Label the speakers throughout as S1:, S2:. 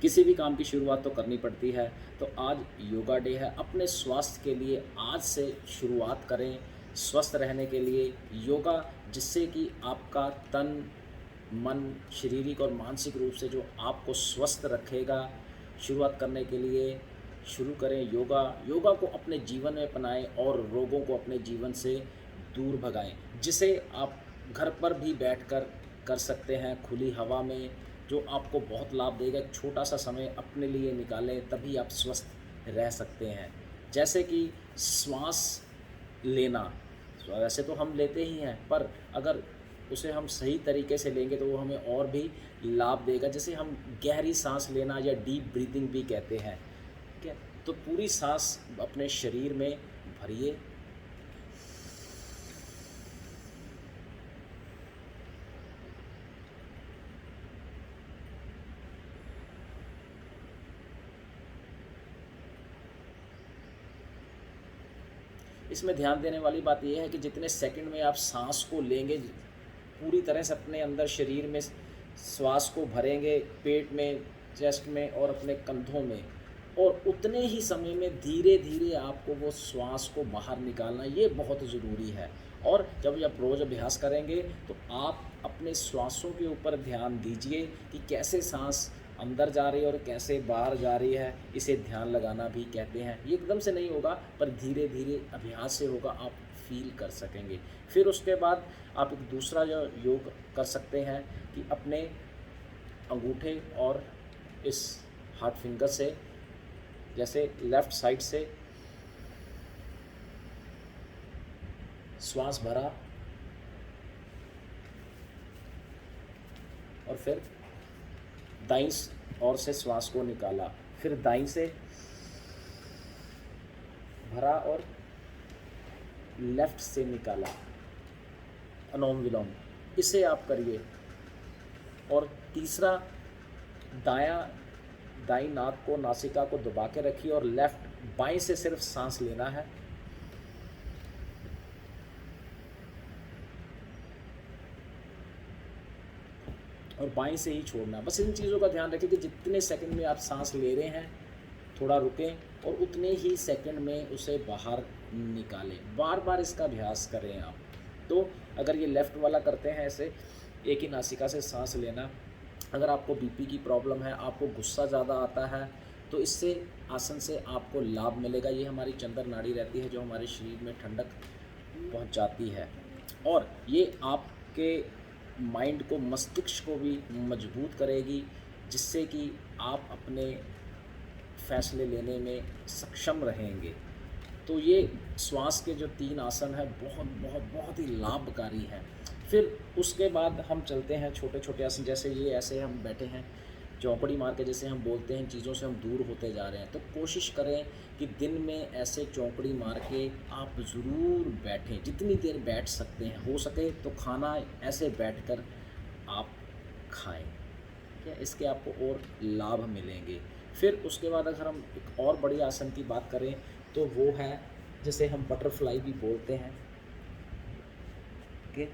S1: किसी भी काम की शुरुआत तो करनी पड़ती है। तो आज योगा डे है, अपने स्वास्थ्य के लिए आज से शुरुआत करें, स्वस्थ रहने के लिए योगा, जिससे कि आपका तन, मन, शारीरिक और मानसिक रूप से जो आपको स्वस्थ रखेगा। शुरुआत करने के लिए शुरू करें योगा। योगा को अपने जीवन में अपनाएं और रोगों को अपने जीवन से दूर भगाएं, जिसे आप घर पर भी बैठकर कर सकते हैं खुली हवा में, जो आपको बहुत लाभ देगा। एक छोटा सा समय अपने लिए निकालें, तभी आप स्वस्थ रह सकते हैं। जैसे कि श्वास लेना, वैसे तो हम लेते ही हैं, पर अगर उसे हम सही तरीके से लेंगे तो वो हमें और भी लाभ देगा। जैसे हम गहरी सांस लेना या डीप ब्रीथिंग भी कहते हैं, ठीक है। तो पूरी सांस अपने शरीर में भरिए, इसमें ध्यान देने वाली बात यह है कि जितने सेकंड में आप सांस को लेंगे, पूरी तरह से अपने अंदर शरीर में श्वास को भरेंगे, पेट में, चेस्ट में और अपने कंधों में, और उतने ही समय में धीरे धीरे आपको वो श्वास को बाहर निकालना, ये बहुत ज़रूरी है। और जब आप रोज़ अभ्यास करेंगे तो आप अपने श्वासों के ऊपर ध्यान दीजिए कि कैसे सांस अंदर जा रही है और कैसे बाहर जा रही है, इसे ध्यान लगाना भी कहते हैं। ये एकदम से नहीं होगा, पर धीरे धीरे अभ्यास से होगा, आप फील कर सकेंगे। फिर उसके बाद आप एक दूसरा जो योग कर सकते हैं कि अपने अंगूठे और इस हाथ फिंगर से, जैसे लेफ़्ट साइड से श्वास भरा और फिर दाईं ओर से श्वास को निकाला, फिर दाईं से भरा और लेफ़्ट से निकाला, अनुलोम विलोम, इसे आप करिए। और तीसरा, दाईं नाक को, नासिका को दबा के रखिए और बाएं से सिर्फ सांस लेना है, और बाएं से ही छोड़ना। बस इन चीज़ों का ध्यान रखें कि जितने सेकंड में आप सांस ले रहे हैं थोड़ा रुकें और उतने ही सेकंड में उसे बाहर निकालें। बार बार इसका अभ्यास करें आप। तो अगर ये लेफ़्ट वाला करते हैं ऐसे, एक ही नासिका से सांस लेना, अगर आपको बीपी की प्रॉब्लम है, आपको गुस्सा ज़्यादा आता है, तो इससे आसन से आपको लाभ मिलेगा। ये हमारी चंद्र नाड़ी रहती है जो हमारे शरीर में ठंडक पहुंचाती है, और ये आपके माइंड को, मस्तिष्क को भी मजबूत करेगी, जिससे कि आप अपने फैसले लेने में सक्षम रहेंगे। तो ये श्वास के जो 3 आसन हैं बहुत बहुत बहुत ही लाभकारी हैं। फिर उसके बाद हम चलते हैं छोटे छोटे आसन, जैसे ये ऐसे हम बैठे हैं चौकड़ी मार के, जैसे हम बोलते हैं चीज़ों से हम दूर होते जा रहे हैं। तो कोशिश करें कि दिन में ऐसे चौकड़ी मार के आप ज़रूर बैठें, जितनी देर बैठ सकते हैं। हो सके तो खाना ऐसे बैठकर आप खाएं, ठीक है। इसके आपको और लाभ मिलेंगे। फिर उसके बाद अगर हम एक और बड़ी आसन की बात करें तो वो है, जैसे हम बटरफ्लाई भी बोलते हैं, ओके।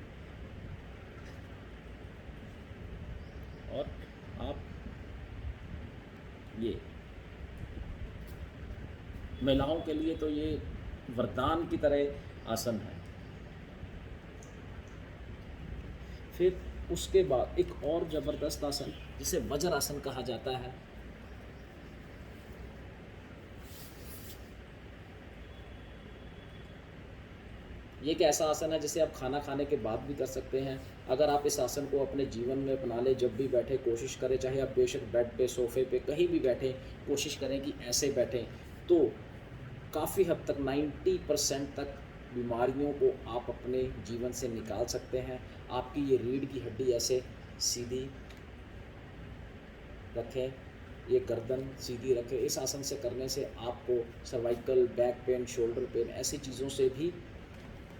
S1: और आप ये महिलाओं के लिए तो ये वरदान की तरह आसन है। फिर उसके बाद एक और ज़बरदस्त आसन, जिसे वज्र आसन कहा जाता है। ये एक ऐसा आसन है जिसे आप खाना खाने के बाद भी कर सकते हैं। अगर आप इस आसन को अपने जीवन में अपना लें, जब भी बैठे कोशिश करें, चाहे आप बेशक बेड पे, सोफ़े पे, कहीं भी बैठें, कोशिश करें कि ऐसे बैठें, तो काफ़ी हद तक 90% तक बीमारियों को आप अपने जीवन से निकाल सकते हैं। आपकी ये रीढ़ की हड्डी ऐसे सीधी रखें, ये गर्दन सीधी रखें। इस आसन से करने से आपको cervical, back pain, shoulder pain, ऐसी चीज़ों से भी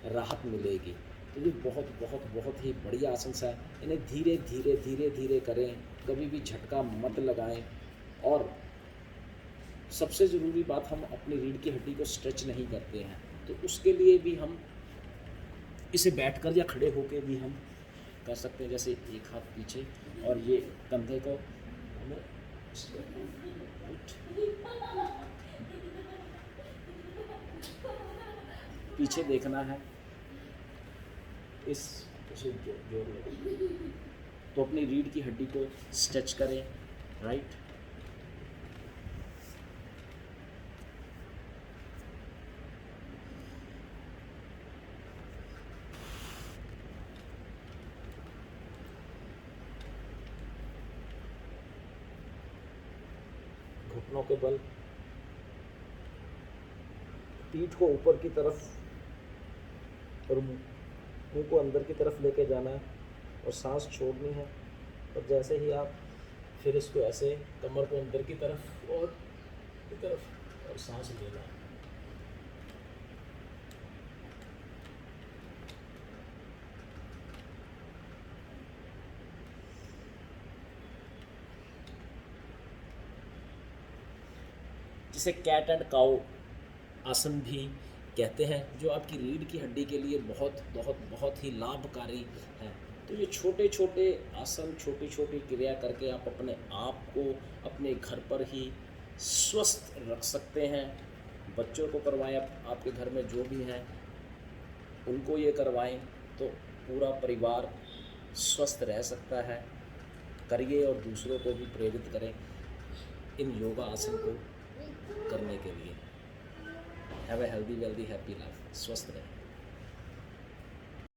S1: राहत मिलेगी। तो ये बहुत बहुत बहुत ही बढ़िया आसन है। इन्हें धीरे धीरे धीरे धीरे करें, कभी भी झटका मत लगाएं। और सबसे ज़रूरी बात, हम अपनी रीढ़ की हड्डी को स्ट्रेच नहीं करते हैं, तो उसके लिए भी हम इसे बैठकर या खड़े होकर भी हम कर सकते हैं। जैसे एक हाथ पीछे और ये कंधे को हमें पीछे देखना है, इस उसे जोड़ लो। तो अपनी रीढ़ की हड्डी को स्ट्रेच करें, राइट। घुटनों के बल, पीठ को ऊपर की तरफ और मुंह को अंदर की तरफ लेके जाना है और सांस छोड़नी है। और जैसे ही आप फिर इसको ऐसे कमर को अंदर की तरफ और सांस लेना है। जिसे कैट एंड काउ आसन भी कहते हैं, जो आपकी रीढ़ की हड्डी के लिए बहुत बहुत बहुत ही लाभकारी है। तो ये छोटे छोटे आसन, छोटी छोटी क्रिया करके आप अपने आप को अपने घर पर ही स्वस्थ रख सकते हैं। बच्चों को करवाएं, आपके घर में जो भी हैं उनको ये करवाएं, तो पूरा परिवार स्वस्थ रह सकता है। करिए और दूसरों को भी प्रेरित करें इन योगा आसन को करने के लिए। Have a healthy wealthy happy life. स्वस्थ रहें।